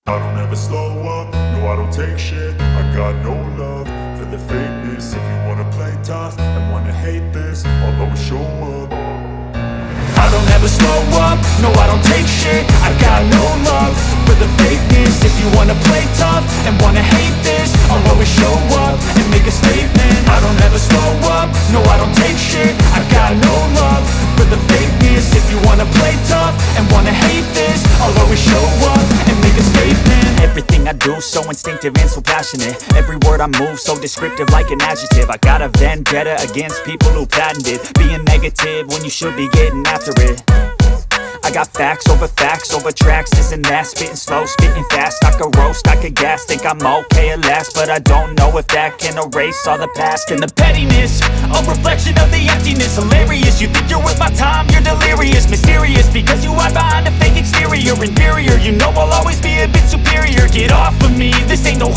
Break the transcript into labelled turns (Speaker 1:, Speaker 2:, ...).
Speaker 1: I don't ever slow up, no I don't take shit. I got no love for the fakeness. If you wanna play tough and wanna hate this, I'll always show up.
Speaker 2: I don't ever slow up, no I don't take shit. I got no love for the fakeness. If you wanna play tough and wanna hate this, I'll always show up and make a statement. I don't ever slow up, no I don't take shit. I got no love for the fakeness. If you wanna play tough and wanna hate this, I'll always show up and make a statement. Everything I do so instinctive and so passionate. Every word I move so descriptive like an adjective. I got a vendetta against people who patented being negative when you should be getting after it. I got facts over tracks, this and that. Spitting slow, spitting fast. I could roast, I could gas. Think I'm okay at last, but I don't know if that can erase all the past. And the pettiness, a reflection of the emptiness. Hilarious, you think you're worth my time, you're delirious. Mysterious, because you hide behind a fake exterior. Inferior, you know I'll always be a bit superior. Get off of me, this ain't no